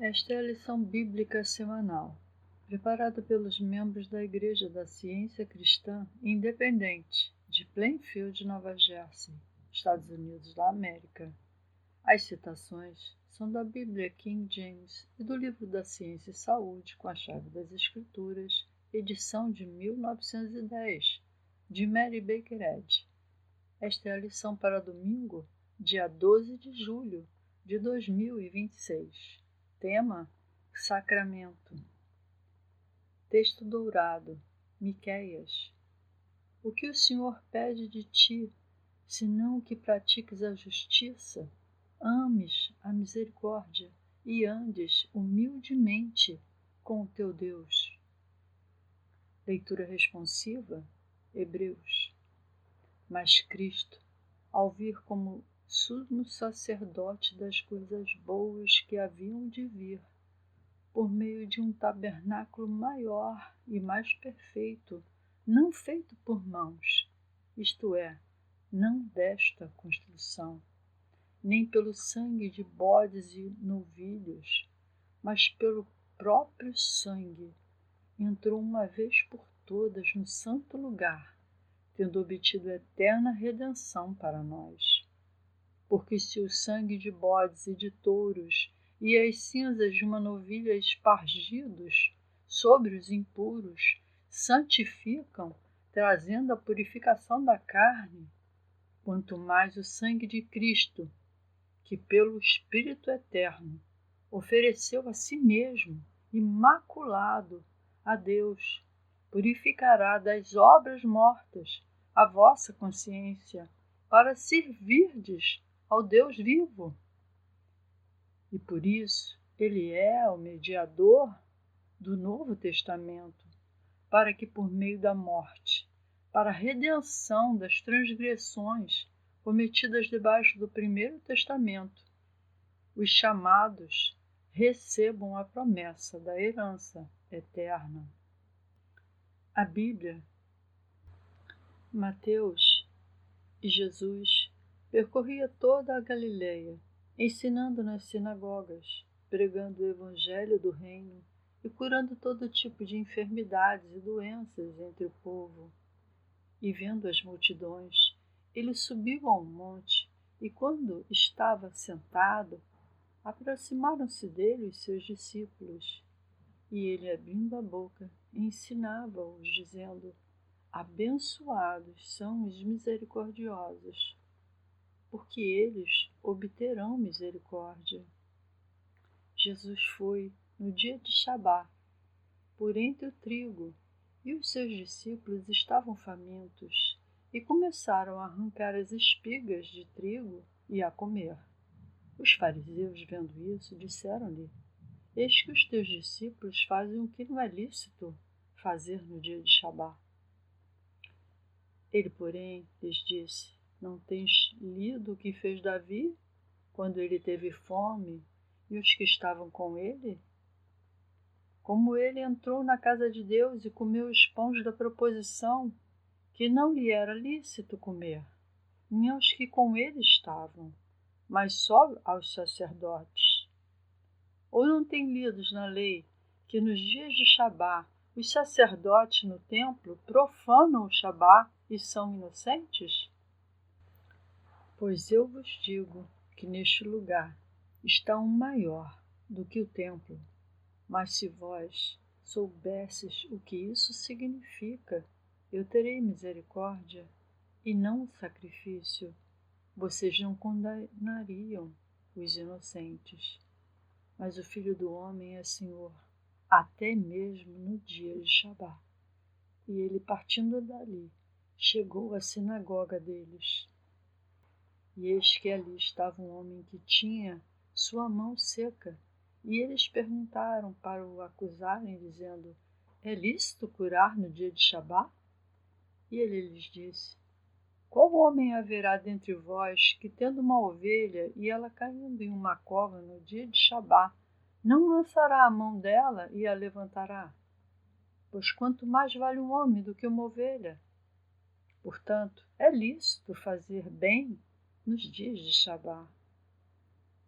Esta é a lição bíblica semanal, preparada pelos membros da Igreja da Ciência Cristã Independente de Plainfield, Nova Jersey, Estados Unidos da América. As citações são da Bíblia King James e do Livro da Ciência e Saúde com a Chave das Escrituras, edição de 1910, de Mary Baker Eddy. Esta é a lição para domingo, dia 12 de julho de 2026. Tema: Sacramento. Texto dourado, Miqueias. O que o Senhor pede de ti, senão que pratiques a justiça, ames a misericórdia e andes humildemente com o teu Deus. Leitura responsiva, Hebreus. Mas Cristo, ao vir como sumo sacerdote das coisas boas que haviam de vir, por meio de um tabernáculo maior e mais perfeito, não feito por mãos, isto é, não desta construção, nem pelo sangue de bodes e novilhos, mas pelo próprio sangue, entrou uma vez por todas no santo lugar, tendo obtido eterna redenção para nós. Porque se o sangue de bodes e de touros e as cinzas de uma novilha espargidos sobre os impuros santificam, trazendo a purificação da carne, quanto mais o sangue de Cristo, que pelo Espírito Eterno ofereceu a si mesmo, imaculado, a Deus, purificará das obras mortas a vossa consciência, para servirdes ao Deus vivo. E por isso ele é o mediador do Novo Testamento, para que por meio da morte, para a redenção das transgressões cometidas debaixo do Primeiro Testamento, os chamados recebam a promessa da herança eterna. A Bíblia, Mateus e Jesus percorria toda a Galileia, ensinando nas sinagogas, pregando o evangelho do reino e curando todo tipo de enfermidades e doenças entre o povo. E vendo as multidões, ele subiu a um monte, e quando estava sentado, aproximaram-se dele os seus discípulos. E ele, abrindo a boca, ensinava-os, dizendo: Abençoados são os misericordiosos, porque eles obterão misericórdia. Jesus foi, no dia de Shabá, por entre o trigo, e os seus discípulos estavam famintos, e começaram a arrancar as espigas de trigo e a comer. Os fariseus, vendo isso, disseram-lhe: Eis que os teus discípulos fazem o que não é lícito fazer no dia de Shabá. Ele, porém, lhes disse: Não tens lido o que fez Davi, quando ele teve fome, e os que estavam com ele? Como ele entrou na casa de Deus e comeu os pães da proposição, que não lhe era lícito comer, nem aos que com ele estavam, mas só aos sacerdotes. Ou não tem lido na lei que nos dias de Shabá os sacerdotes no templo profanam o Shabá e são inocentes? Pois eu vos digo que neste lugar está um maior do que o templo. Mas se vós soubesses o que isso significa, eu terei misericórdia e não sacrifício, vocês não condenariam os inocentes. Mas o Filho do Homem é Senhor, até mesmo no dia de Shabá. E ele, partindo dali, chegou à sinagoga deles. E eis que ali estava um homem que tinha sua mão seca. E eles perguntaram para o acusarem, dizendo: É lícito curar no dia de Shabá? E ele lhes disse: Qual homem haverá dentre vós que, tendo uma ovelha e ela caindo em uma cova no dia de Shabá, não lançará a mão dela e a levantará? Pois quanto mais vale um homem do que uma ovelha? Portanto, é lícito fazer bem nos dias de Shabá.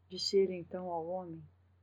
Disse ele então ao homem: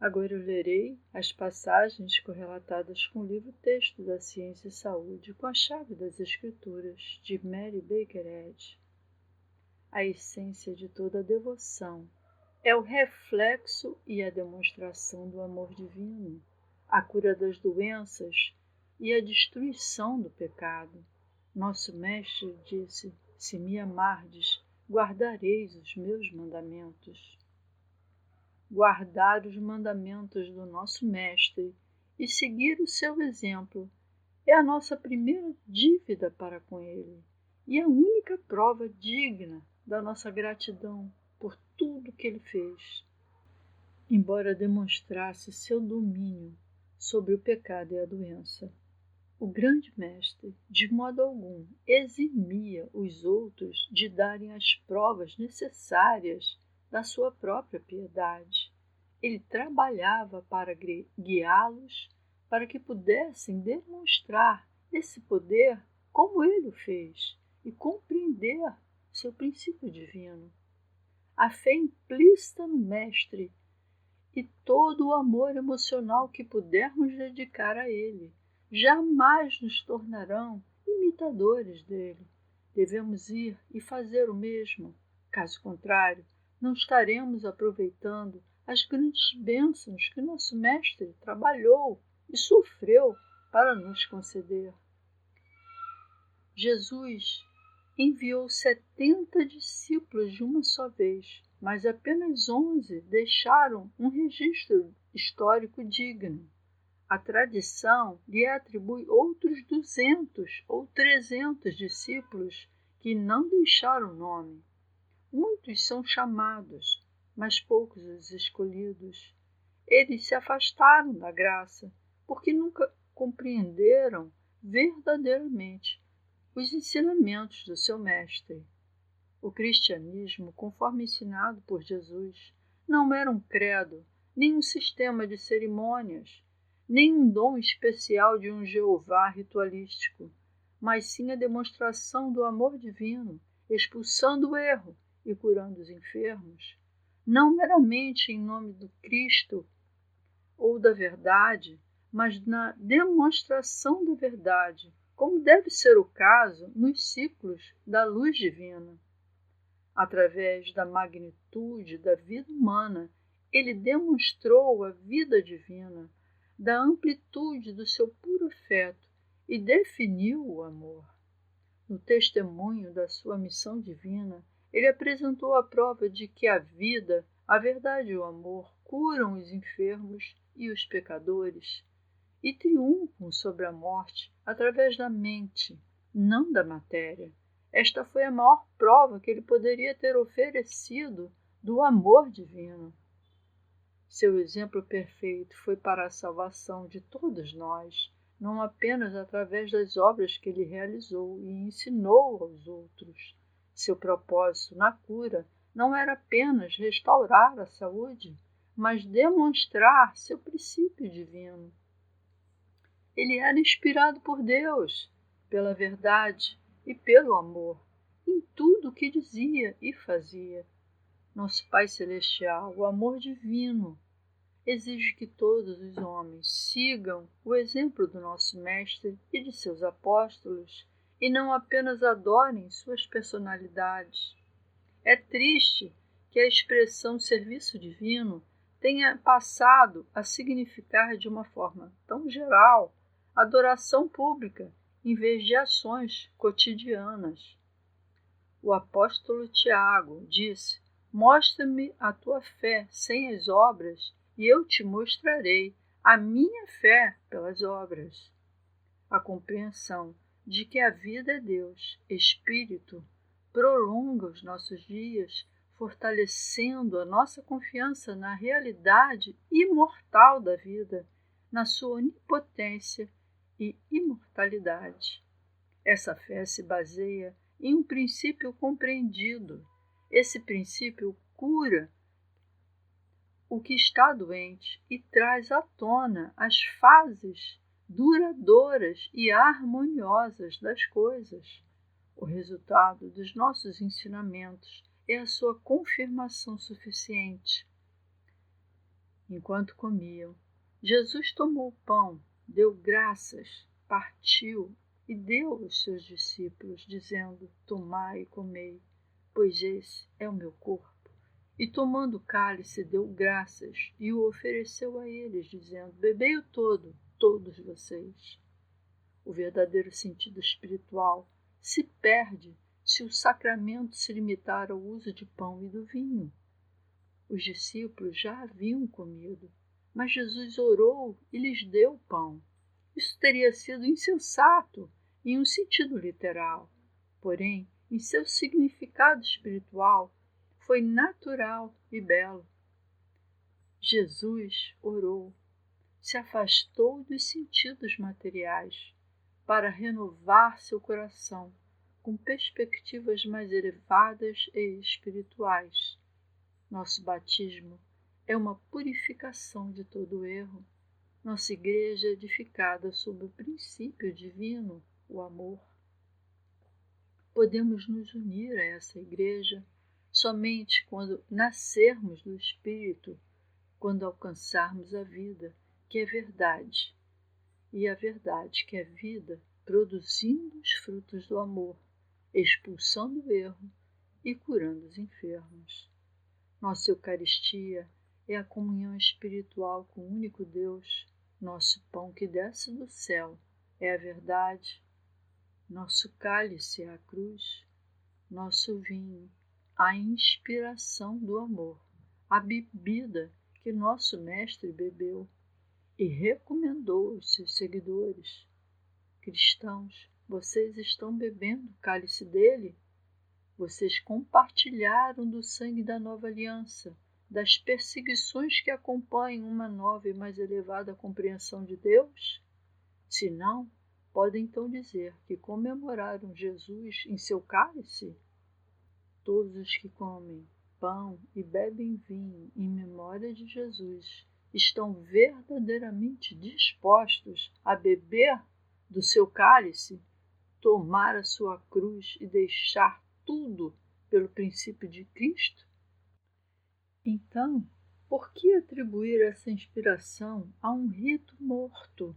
Agora eu lerei as passagens correlatadas com o livro-texto da Ciência e Saúde com a chave das Escrituras, de Mary Baker Eddy. A essência de toda devoção é o reflexo e a demonstração do amor divino, a cura das doenças e a destruição do pecado. Nosso Mestre disse: se me amardes, guardareis os meus mandamentos. Guardar os mandamentos do nosso Mestre e seguir o seu exemplo é a nossa primeira dívida para com ele e a única prova digna da nossa gratidão por tudo que ele fez. Embora demonstrasse seu domínio sobre o pecado e a doença, o grande mestre, de modo algum, eximia os outros de darem as provas necessárias da sua própria piedade. Ele trabalhava para guiá-los para que pudessem demonstrar esse poder como ele o fez e compreender seu princípio divino. A fé implícita no Mestre e todo o amor emocional que pudermos dedicar a ele jamais nos tornarão imitadores dele. Devemos ir e fazer o mesmo. Caso contrário, não estaremos aproveitando as grandes bênçãos que nosso Mestre trabalhou e sofreu para nos conceder. Jesus enviou 70 discípulos de uma só vez, mas apenas 11 deixaram um registro histórico digno. A tradição lhe atribui outros 200 ou 300 discípulos que não deixaram nome. Muitos são chamados, mas poucos os escolhidos. Eles se afastaram da graça, porque nunca compreenderam verdadeiramente os ensinamentos do seu Mestre. O cristianismo, conforme ensinado por Jesus, não era um credo, nem um sistema de cerimônias, nem um dom especial de um Jeová ritualístico, mas sim a demonstração do amor divino, expulsando o erro e curando os enfermos, não meramente em nome do Cristo ou da verdade, mas na demonstração da verdade, como deve ser o caso nos ciclos da luz divina. Através da magnitude da vida humana, ele demonstrou a vida divina, da amplitude do seu puro afeto e definiu o amor. No testemunho da sua missão divina, ele apresentou a prova de que a vida, a verdade e o amor curam os enfermos e os pecadores e triunfam sobre a morte através da mente, não da matéria. Esta foi a maior prova que ele poderia ter oferecido do amor divino. Seu exemplo perfeito foi para a salvação de todos nós, não apenas através das obras que ele realizou e ensinou aos outros. Seu propósito na cura não era apenas restaurar a saúde, mas demonstrar seu princípio divino. Ele era inspirado por Deus, pela verdade e pelo amor, em tudo o que dizia e fazia. Nosso Pai Celestial, o amor divino, exige que todos os homens sigam o exemplo do nosso Mestre e de seus apóstolos e não apenas adorem suas personalidades. É triste que a expressão serviço divino tenha passado a significar de uma forma tão geral adoração pública em vez de ações cotidianas. O apóstolo Tiago disse: mostra-me a tua fé sem as obras, e eu te mostrarei a minha fé pelas obras. A compreensão de que a vida é Deus, Espírito, prolonga os nossos dias, fortalecendo a nossa confiança na realidade imortal da vida, na sua onipotência e imortalidade. Essa fé se baseia em um princípio compreendido. Esse princípio cura o que está doente e traz à tona as fases duradouras e harmoniosas das coisas. O resultado dos nossos ensinamentos é a sua confirmação suficiente. Enquanto comiam, Jesus tomou o pão, deu graças, partiu e deu aos seus discípulos, dizendo: Tomai e comei, pois esse é o meu corpo. E tomando o cálice, deu graças e o ofereceu a eles, dizendo: Bebei-o todo, todos vocês. O verdadeiro sentido espiritual se perde se o sacramento se limitar ao uso de pão e do vinho. Os discípulos já haviam comido, mas Jesus orou e lhes deu pão. Isso teria sido insensato em um sentido literal, porém, em seu significado espiritual, foi natural e belo. Jesus orou, se afastou dos sentidos materiais para renovar seu coração com perspectivas mais elevadas e espirituais. Nosso batismo é uma purificação de todo erro. Nossa igreja é edificada sob o princípio divino, o amor. Podemos nos unir a essa igreja somente quando nascermos do Espírito, quando alcançarmos a vida, que é verdade, e a verdade, que é vida, produzindo os frutos do amor, expulsando o erro e curando os enfermos. Nossa Eucaristia é a comunhão espiritual com o único Deus. Nosso pão que desce do céu é a verdade. Nosso cálice é a cruz. Nosso vinho, a inspiração do amor, a bebida que nosso Mestre bebeu e recomendou aos seus seguidores. Cristãos, vocês estão bebendo o cálice dele? Vocês compartilharam do sangue da nova aliança, das perseguições que acompanham uma nova e mais elevada compreensão de Deus? Se não, podem então dizer que comemoraram Jesus em seu cálice? Todos os que comem pão e bebem vinho em memória de Jesus estão verdadeiramente dispostos a beber do seu cálice, tomar a sua cruz e deixar tudo pelo princípio de Cristo? Então, por que atribuir essa inspiração a um rito morto,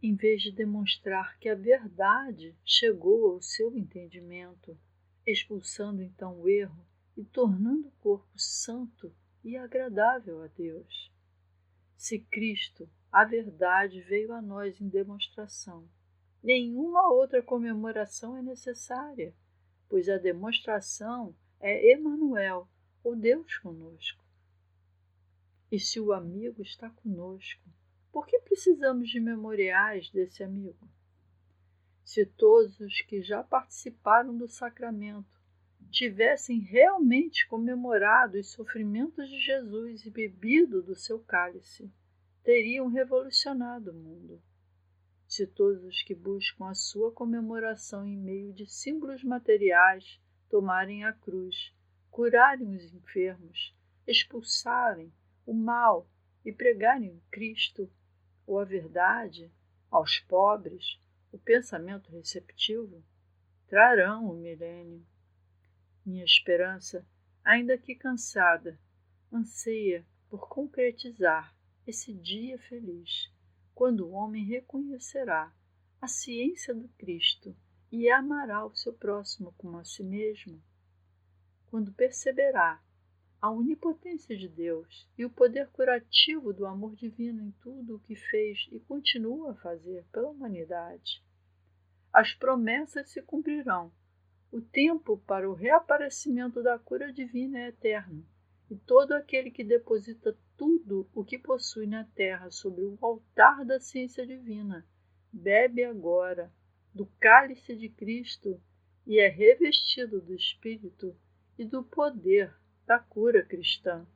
em vez de demonstrar que a verdade chegou ao seu entendimento, expulsando então o erro e tornando o corpo santo e agradável a Deus? Se Cristo, a verdade, veio a nós em demonstração, nenhuma outra comemoração é necessária, pois a demonstração é Emanuel, o Deus conosco. E se o amigo está conosco, por que precisamos de memoriais desse amigo? Se todos os que já participaram do sacramento tivessem realmente comemorado os sofrimentos de Jesus e bebido do seu cálice, teriam revolucionado o mundo. Se todos os que buscam a sua comemoração em meio de símbolos materiais tomarem a cruz, curarem os enfermos, expulsarem o mal e pregarem o Cristo ou a verdade aos pobres, o pensamento receptivo, trarão o milênio. Minha esperança, ainda que cansada, anseia por concretizar esse dia feliz, quando o homem reconhecerá a ciência do Cristo e amará o seu próximo como a si mesmo, quando perceberá a onipotência de Deus e o poder curativo do amor divino em tudo o que fez e continua a fazer pela humanidade. As promessas se cumprirão. O tempo para o reaparecimento da cura divina é eterno, e todo aquele que deposita tudo o que possui na terra sobre o altar da ciência divina bebe agora do cálice de Cristo e é revestido do Espírito e do poder da cura cristã.